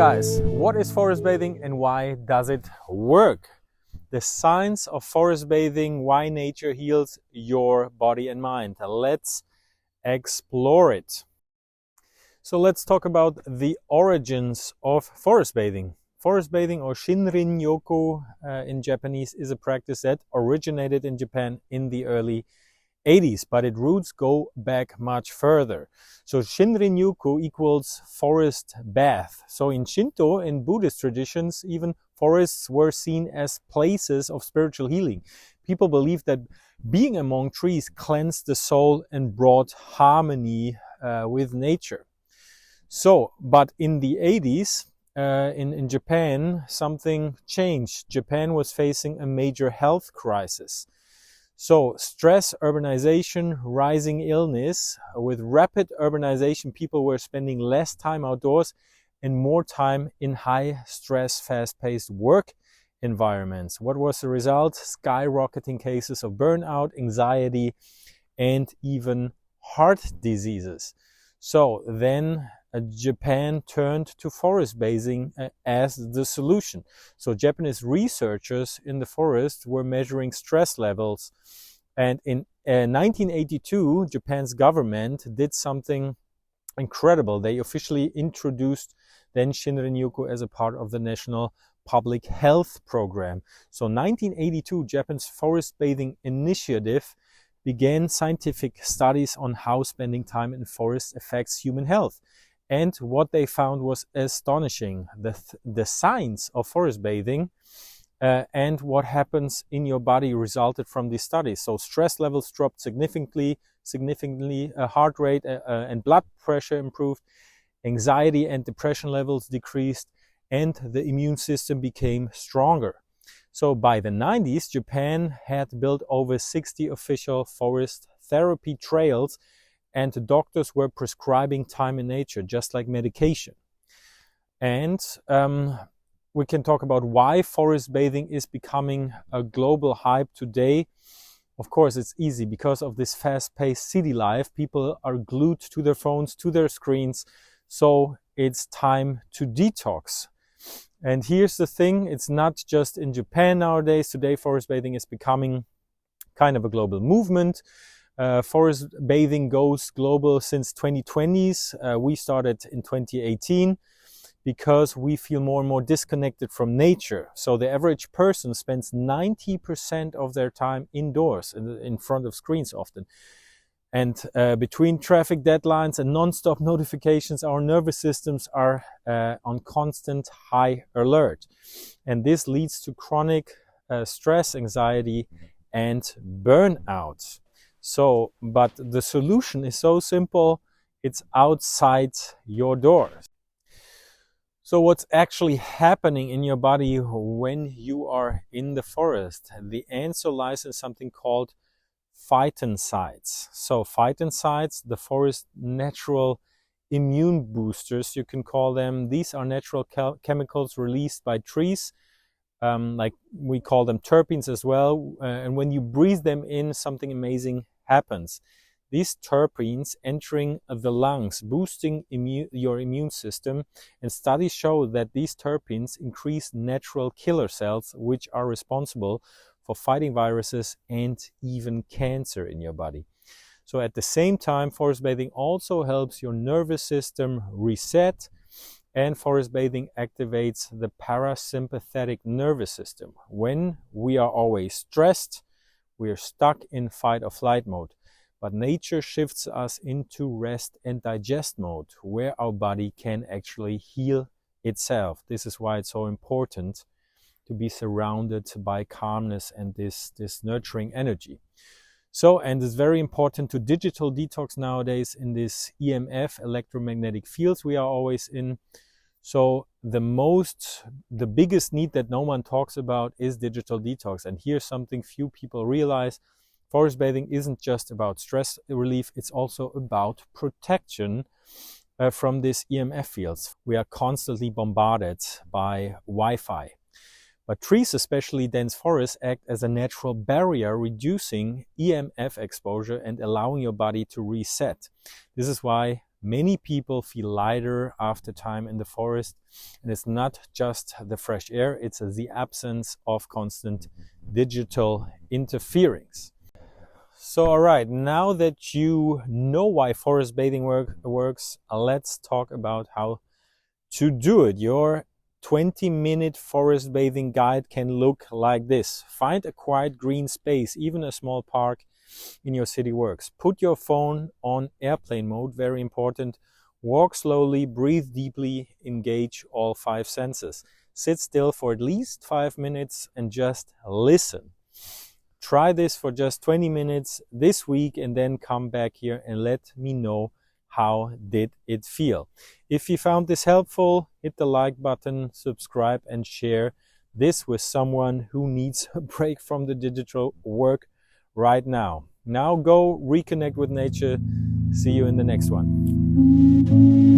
guys, what is forest bathing and why does it work? The science of forest bathing, why nature heals your body and mind. Let's explore it. So let's talk about the origins of forest bathing. Forest bathing, or Shinrin Yoku in Japanese, is a practice that originated in Japan in the early 80s, but its roots go back much further. So Shinrin Yoku equals forest bath. So in Shinto and Buddhist traditions, even forests were seen as places of spiritual healing. People believed that being among trees cleansed the soul and brought harmony with nature. So, but in the 80s, in Japan, something changed. Japan was facing a major health crisis. So stress, urbanization, rising illness. With rapid urbanization, people were spending less time outdoors and more time in high stress, fast-paced work environments. What was the result? Skyrocketing cases of burnout, anxiety, and even heart diseases. So then Japan turned to forest bathing as the solution. So Japanese researchers in the forest were measuring stress levels. And in 1982, Japan's government did something incredible. They officially introduced then Shinrin Yoku as a part of the National Public Health Program. So 1982, Japan's Forest Bathing Initiative began scientific studies on how spending time in forests affects human health. And what they found was astonishing. The science of forest bathing and what happens in your body resulted from these studies. So stress levels dropped significantly, heart rate and blood pressure improved, anxiety and depression levels decreased, and the immune system became stronger. So by the 90s, Japan had built over 60 official forest therapy trails, and doctors were prescribing time in nature, just like medication. And we can talk about why forest bathing is becoming a global hype today. Of course, it's easy because of this fast-paced city life. People are glued to their phones, to their screens. So it's time to detox. And here's the thing, it's not just in Japan nowadays. Today, forest bathing is becoming kind of a global movement. Forest bathing goes global since 2020s. We started in 2018 because we feel more and more disconnected from nature. So the average person spends 90% of their time indoors, in front of screens often. And between traffic deadlines and non-stop notifications, our nervous systems are on constant high alert. And this leads to chronic stress, anxiety, and burnout. So, but the solution is so simple, it's outside your doors. So what's actually happening in your body when you are in the forest? The answer lies in something called phytoncides. So phytoncides, the forest natural immune boosters, you can call them. These are natural chemicals released by trees. Like we call them terpenes as well. And when you breathe them in, something amazing happens. These terpenes entering the lungs, boosting your immune system, and studies show that these terpenes increase natural killer cells, which are responsible for fighting viruses and even cancer in your body. So at the same time, forest bathing also helps your nervous system reset, and forest bathing activates the parasympathetic nervous system. When we are always stressed, we are stuck in fight or flight mode. But nature shifts us into rest and digest mode, where our body can actually heal itself. This is why it's so important to be surrounded by calmness and this nurturing energy. So, and it's very important to digital detox nowadays in this EMF, electromagnetic fields we are always in. So the biggest need that no one talks about is digital detox. And here's something few people realize. Forest bathing isn't just about stress relief, it's also about protection from these EMF fields. We are constantly bombarded by Wi-Fi. But trees, especially dense forests, act as a natural barrier, reducing EMF exposure and allowing your body to reset. This is why Many people feel lighter after time in the forest, and it's not just the fresh air, it's the absence of constant digital interference. So, all right, now that you know why forest bathing works, let's talk about how to do it. Your 20-minute forest bathing guide can look like this. Find a quiet green space, even a small park in your city works. Put your phone on airplane mode, very important. Walk slowly, breathe deeply, engage all 5 senses. Sit still for at least 5 minutes and just listen. Try this for just 20 minutes this week and then come back here and let me know how did it feel. If you found this helpful, hit the like button, subscribe and share this with someone who needs a break from the digital work right now. Now go reconnect with nature. See you in the next one.